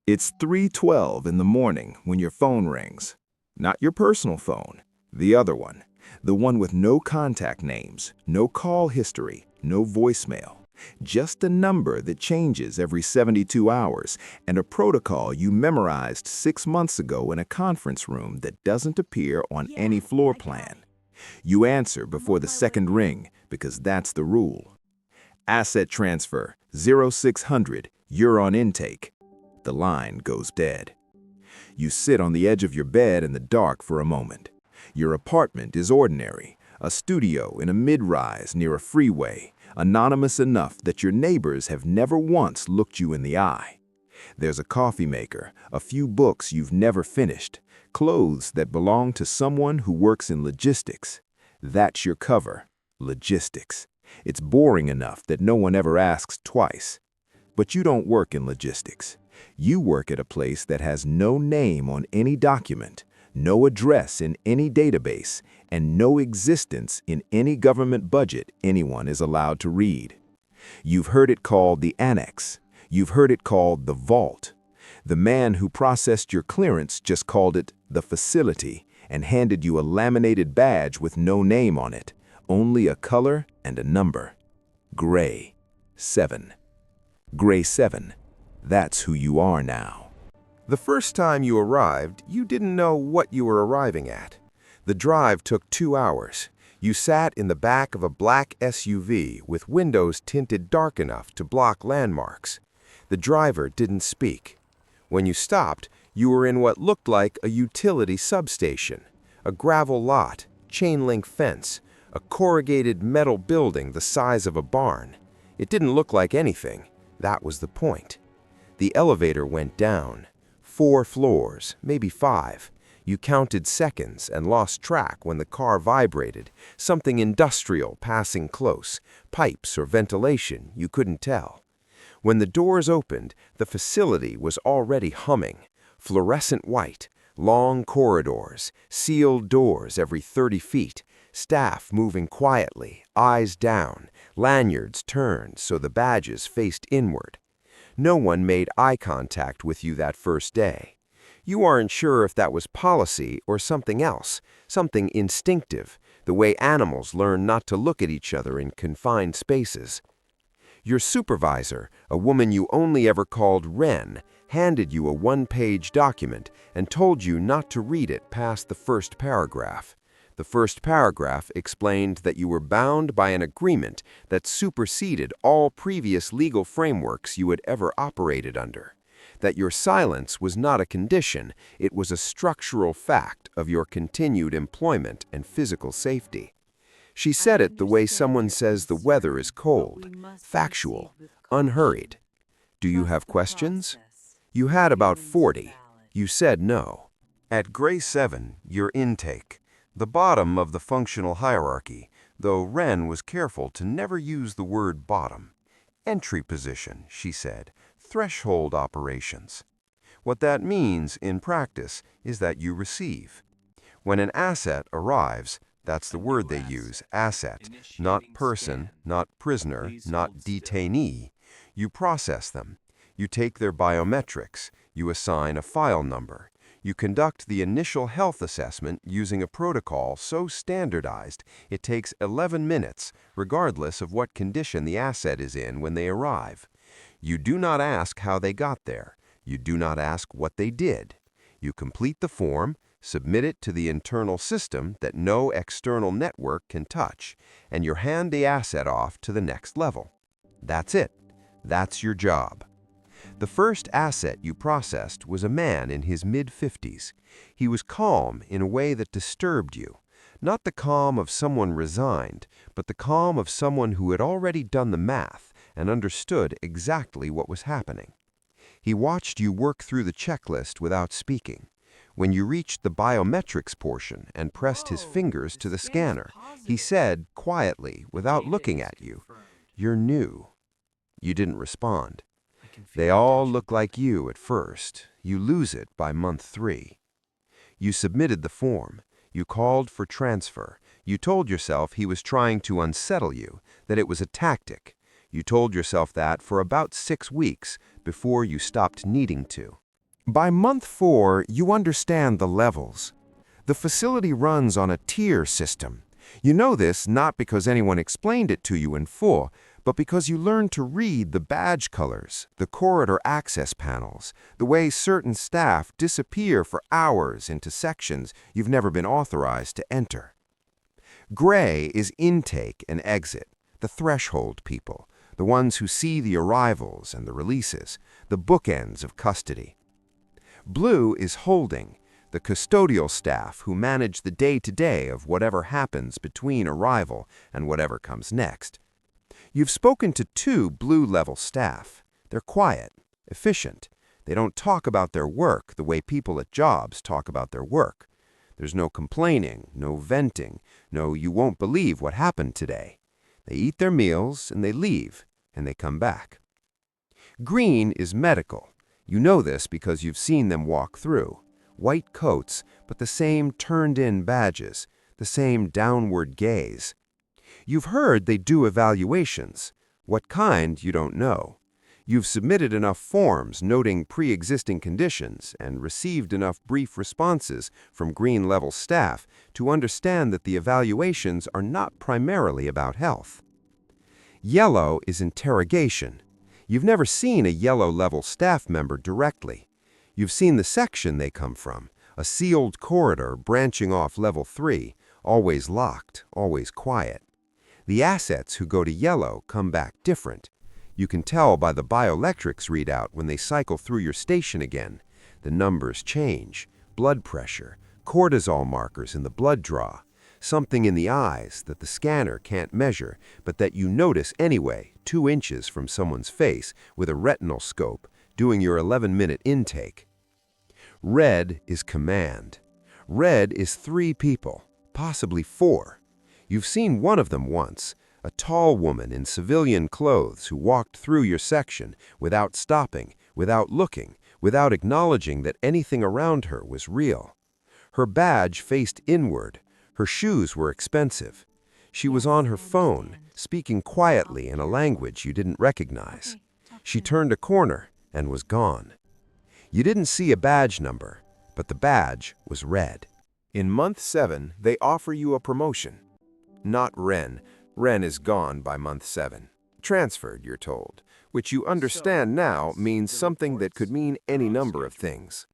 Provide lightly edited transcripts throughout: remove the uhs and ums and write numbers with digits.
It's 3:12 in the morning when your phone rings. Not your personal phone, the other one. The one with no contact names, no call history, no voicemail. Just a number that changes every 72 hours and a protocol you memorized 6 months ago in a conference room that doesn't appear on any floor plan. You answer before the second ring because that's the rule. Asset transfer 0600, you're on intake. The line goes dead. You sit on the edge of your bed in the dark for a moment. Your apartment is ordinary, a studio in a mid-rise near a freeway, anonymous enough that your neighbors have never once looked you in the eye. There's a coffee maker, a few books you've never finished, clothes that belong to someone who works in logistics. That's your cover, logistics. It's boring enough that no one ever asks twice. But you don't work in logistics. You work at a place that has no name on any document, no address in any database, and no existence in any government budget anyone is allowed to read. You've heard it called the annex. You've heard it called the vault. The man who processed your clearance just called it the facility and handed you a laminated badge with no name on it, only a color and a number. Gray 7. Gray 7. That's who you are now. The first time you arrived, you didn't know what you were arriving at. The drive took 2 hours. You sat in the back of a black SUV with windows tinted dark enough to block landmarks. The driver didn't speak. When you stopped, you were in what looked like a utility substation, a gravel lot, chain-link fence, a corrugated metal building the size of a barn. It didn't look like anything. That was the point. The elevator went down. 4 floors, maybe 5. You counted seconds and lost track when the car vibrated, something industrial passing close, pipes or ventilation, you couldn't tell. When the doors opened, the facility was already humming, fluorescent white, long corridors, sealed doors every 30 feet, staff moving quietly, eyes down, lanyards turned so the badges faced inward. No one made eye contact with you that first day. You aren't sure if that was policy or something else, something instinctive, the way animals learn not to look at each other in confined spaces. Your supervisor, a woman you only ever called Wren, handed you a 1-page document and told you not to read it past the first paragraph. The first paragraph explained that you were bound by an agreement that superseded all previous legal frameworks you had ever operated under, that your silence was not a condition, it was a structural fact of your continued employment and physical safety. She said it the way someone says the weather is cold, factual, unhurried. Do you have questions? You had about 40. You said no. At Gray 7, your intake, the bottom of the functional hierarchy, though Wren was careful to never use the word bottom. Entry position, she said, threshold operations. What that means in practice is that you receive. When an asset arrives, that's the word they use, asset, not person, not prisoner, not detainee. You process them. You take their biometrics. You assign a file number. You conduct the initial health assessment using a protocol so standardized it takes 11 minutes, regardless of what condition the asset is in when they arrive. You do not ask how they got there. You do not ask what they did. You complete the form, submit it to the internal system that no external network can touch, and you hand the asset off to the next level. That's it. That's your job. The first asset you processed was a man in his mid-50s. He was calm in a way that disturbed you. Not the calm of someone resigned, but the calm of someone who had already done the math and understood exactly what was happening. He watched you work through the checklist without speaking. When you reached the biometrics portion and pressed his fingers to the scanner, he said quietly, without looking at you, "You're new." You didn't respond. They all look like you at first. You lose it by month 3. You submitted the form. You called for transfer. You told yourself he was trying to unsettle you, that it was a tactic. You told yourself that for about 6 weeks before you stopped needing to. By month 4, you understand the levels. The facility runs on a tier system. You know this not because anyone explained it to you in full, but because you learned to read the badge colors, the corridor access panels, the way certain staff disappear for hours into sections you've never been authorized to enter. Gray is intake and exit, the threshold people, the ones who see the arrivals and the releases, the bookends of custody. Blue is holding, the custodial staff who manage the day-to-day of whatever happens between arrival and whatever comes next. You've spoken to 2 blue-level staff. They're quiet, efficient. They don't talk about their work the way people at jobs talk about their work. There's no complaining, no venting, no "you won't believe what happened today." They eat their meals and they leave, and they come back. Green is medical. You know this because you've seen them walk through. White coats, but the same turned-in badges, the same downward gaze. You've heard they do evaluations. What kind, you don't know. You've submitted enough forms noting pre-existing conditions and received enough brief responses from green-level staff to understand that the evaluations are not primarily about health. Yellow is interrogation. You've never seen a yellow-level staff member directly. You've seen the section they come from, a sealed corridor branching off level 3, always locked, always quiet. The assets who go to yellow come back different. You can tell by the bioelectrics readout when they cycle through your station again. The numbers change, blood pressure, cortisol markers in the blood draw, something in the eyes that the scanner can't measure, but that you notice anyway, 2 inches from someone's face with a retinal scope, doing your 11-minute intake. Red is command. Red is 3 people, possibly 4. You've seen one of them once, a tall woman in civilian clothes who walked through your section without stopping, without looking, without acknowledging that anything around her was real. Her badge faced inward. Her shoes were expensive. She was on her phone, speaking quietly in a language you didn't recognize. She turned a corner and was gone. You didn't see a badge number, but the badge was red. In month 7, they offer you a promotion. Not Ren. Ren is gone by month 7. Transferred, you're told, which you understand now means something that could mean any number of things.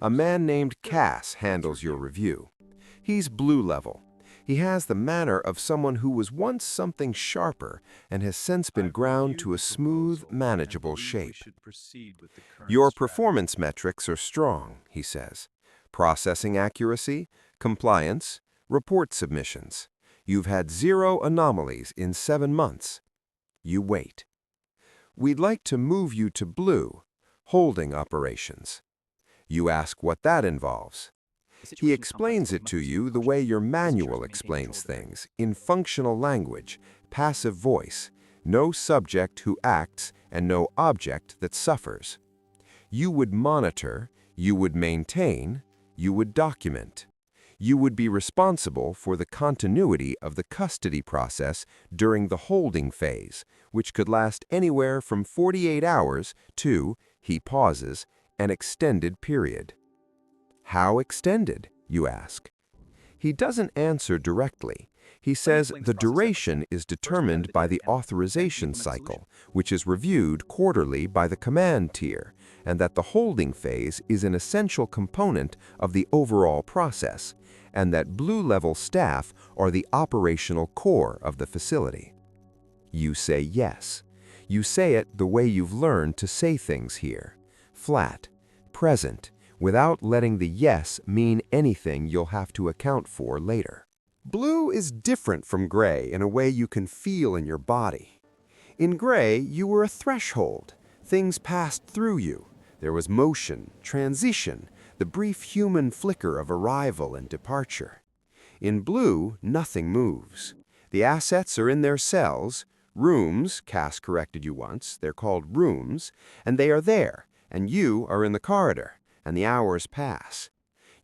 A man named Cass handles your review. He's blue level. He has the manner of someone who was once something sharper and has since been ground to a smooth, manageable shape. Your performance metrics are strong, he says. Processing accuracy, compliance, report submissions. You've had 0 anomalies in 7 months. You wait. We'd like to move you to blue, holding operations. You ask what that involves. He explains it to you the way your manual explains things, in functional language, passive voice, no subject who acts and no object that suffers. You would monitor, you would maintain, you would document. You would be responsible for the continuity of the custody process during the holding phase, which could last anywhere from 48 hours to, he pauses, an extended period. How extended, you ask? He doesn't answer directly. He says the duration is determined by the authorization cycle, which is reviewed quarterly by the command tier, and that the holding phase is an essential component of the overall process, and that blue-level staff are the operational core of the facility. You say yes. You say it the way you've learned to say things here, flat, present, without letting the yes mean anything you'll have to account for later. Blue is different from gray in a way you can feel in your body. In gray, you were a threshold. Things passed through you. There was motion, transition, the brief human flicker of arrival and departure. In blue, nothing moves. The assets are in their cells, rooms, Cass corrected you once, they're called rooms, and they are there, and you are in the corridor, and the hours pass.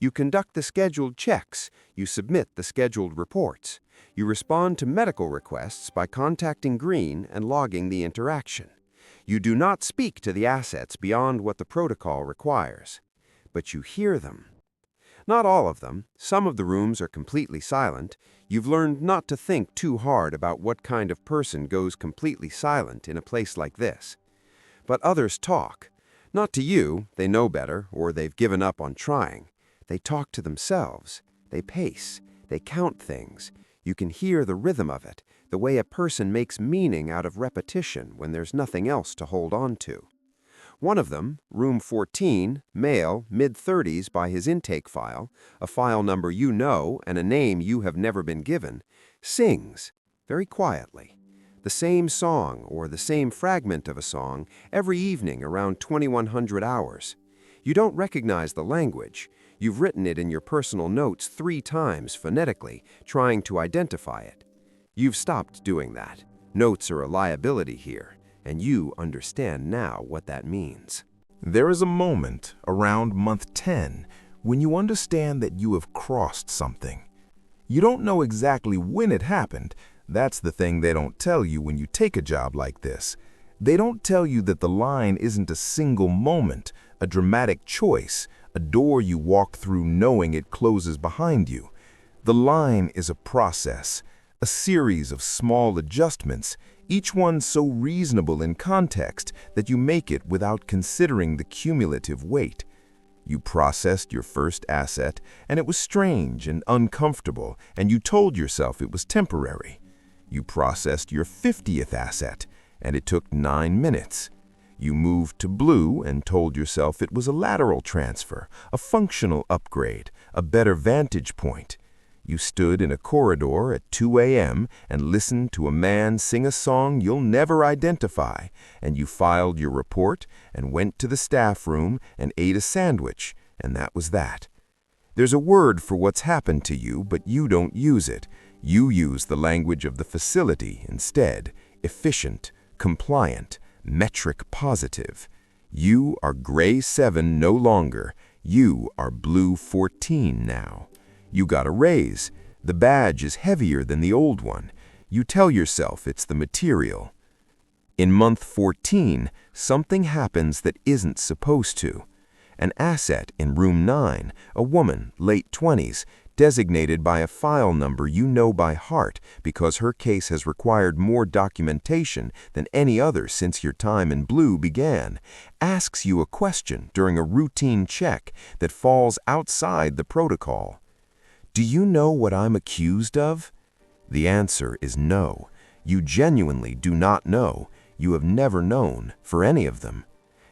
You conduct the scheduled checks, you submit the scheduled reports, you respond to medical requests by contacting Green and logging the interaction. You do not speak to the assets beyond what the protocol requires, but you hear them. Not all of them. Some of the rooms are completely silent. You've learned not to think too hard about what kind of person goes completely silent in a place like this. But others talk. Not to you, they know better, or they've given up on trying. They talk to themselves. They pace. They count things. You can hear the rhythm of it, the way a person makes meaning out of repetition when there's nothing else to hold on to. One of them, room 14, male, mid-30s by his intake file, a file number you know and a name you have never been given, sings, very quietly, the same song or the same fragment of a song every evening around 2100 hours. You don't recognize the language. You've written it in your personal notes 3 times phonetically, trying to identify it. You've stopped doing that. Notes are a liability here, and you understand now what that means. There is a moment around month 10 when you understand that you have crossed something. You don't know exactly when it happened. That's the thing they don't tell you when you take a job like this. They don't tell you that the line isn't a single moment, a dramatic choice, a door you walk through knowing it closes behind you. The line is a process, a series of small adjustments, each one so reasonable in context that you make it without considering the cumulative weight. You processed your first asset, and it was strange and uncomfortable, and you told yourself it was temporary. You processed your 50th asset, and it took 9 minutes. You moved to blue and told yourself it was a lateral transfer, a functional upgrade, a better vantage point. You stood in a corridor at 2 a.m. and listened to a man sing a song you'll never identify, and you filed your report and went to the staff room and ate a sandwich, and that was that. There's a word for what's happened to you, but you don't use it. You use the language of the facility instead: efficient, compliant, metric positive. You are gray 7 no longer. You are blue 14 now. You got a raise. The badge is heavier than the old one. You tell yourself it's the material. In month 14, something happens that isn't supposed to. An asset in room 9, a woman, late 20s, designated by a file number you know by heart because her case has required more documentation than any other since your time in blue began, asks you a question during a routine check that falls outside the protocol. Do you know what I'm accused of? The answer is no. You genuinely do not know. You have never known for any of them.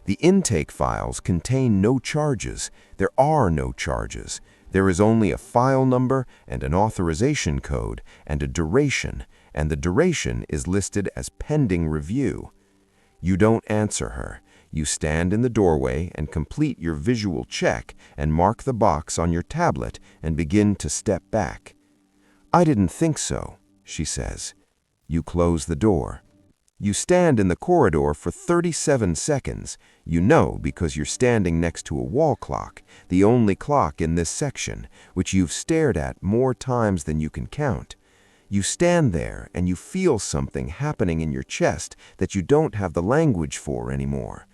The intake files contain no charges. There are no charges. There is only a file number and an authorization code and a duration, and the duration is listed as pending review. You don't answer her. You stand in the doorway and complete your visual check and mark the box on your tablet and begin to step back. I didn't think so, she says. You close the door. You stand in the corridor for 37 seconds. You know because you're standing next to a wall clock, the only clock in this section, which you've stared at more times than you can count. You stand there and you feel something happening in your chest that you don't have the language for anymore.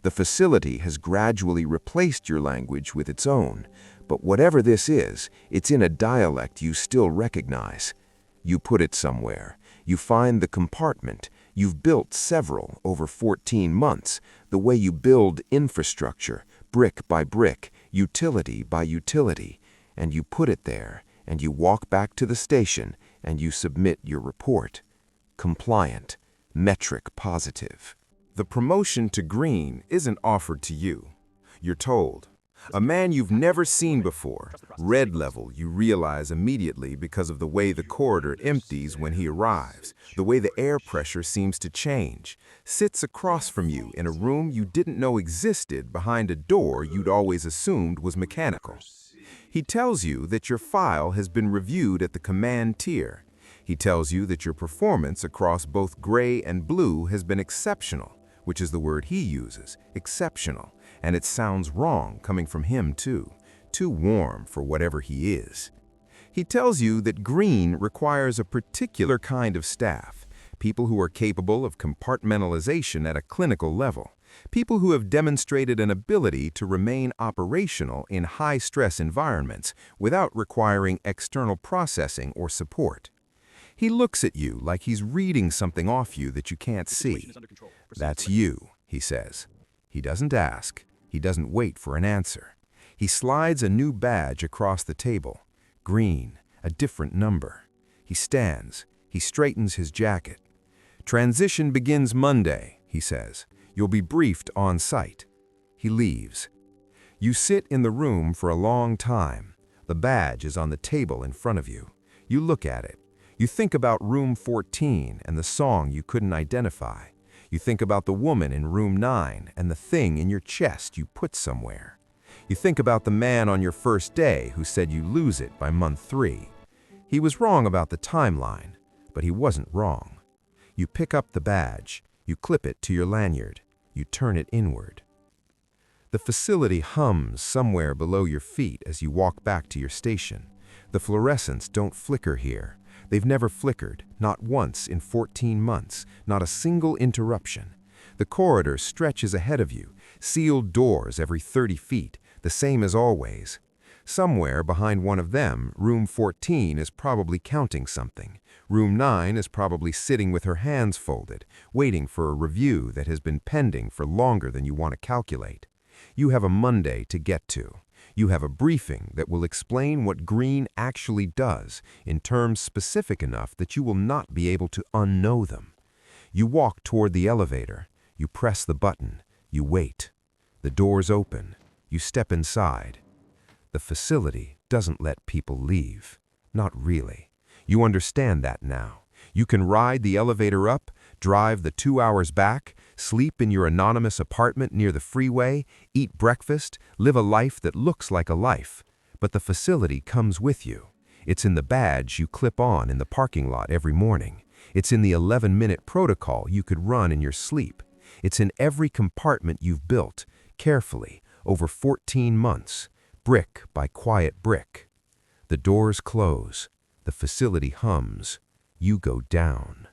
The facility has gradually replaced your language with its own, but whatever this is, it's in a dialect you still recognize. You put it somewhere. You find the compartment. You've built several over 14 months, the way you build infrastructure, brick by brick, utility by utility, and you put it there, and you walk back to the station, and you submit your report. Compliant, metric positive. The promotion to green isn't offered to you. You're told. A man you've never seen before, red level, you realize immediately because of the way the corridor empties when he arrives, the way the air pressure seems to change, sits across from you in a room you didn't know existed behind a door you'd always assumed was mechanical. He tells you that your file has been reviewed at the command tier. He tells you that your performance across both gray and blue has been exceptional, which is the word he uses, exceptional. And it sounds wrong coming from him too warm for whatever he is. He tells you that green requires a particular kind of staff, People who are capable of compartmentalization at a clinical level. People who have demonstrated an ability to remain operational in high-stress environments without requiring external processing or support. He looks at you like he's reading something off you that you can't see. "That's you," he says. He doesn't ask. He doesn't wait for an answer. He slides a new badge across the table. Green, a different number. He stands. He straightens his jacket. "Transition begins Monday," he says. "You'll be briefed on site." He leaves. You sit in the room for a long time. The badge is on the table in front of you. You look at it. You think about room 14 and the song you couldn't identify. You think about the woman in room 9 and the thing in your chest you put somewhere. You think about the man on your first day who said you lose it by month 3. He was wrong about the timeline, but he wasn't wrong. You pick up the badge. You clip it to your lanyard. You turn it inward. The facility hums somewhere below your feet as you walk back to your station. The fluorescents don't flicker here. They've never flickered, not once in 14 months, not a single interruption. The corridor stretches ahead of you, sealed doors every 30 feet, the same as always. Somewhere behind one of them, room 14 is probably counting something. Room 9 is probably sitting with her hands folded, waiting for a review that has been pending for longer than you want to calculate. You have a Monday to get to. You have a briefing that will explain what green actually does in terms specific enough that you will not be able to unknow them. You walk toward the elevator. You press the button. You wait. The doors open. You step inside. The facility doesn't let people leave. Not really. You understand that now. You can ride the elevator up, drive the 2 hours back, sleep in your anonymous apartment near the freeway, eat breakfast, live a life that looks like a life. But the facility comes with you. It's in the badge you clip on in the parking lot every morning. It's in the 11-minute protocol you could run in your sleep. It's in every compartment you've built, carefully, over 14 months, brick by quiet brick. The doors close. The facility hums. You go down.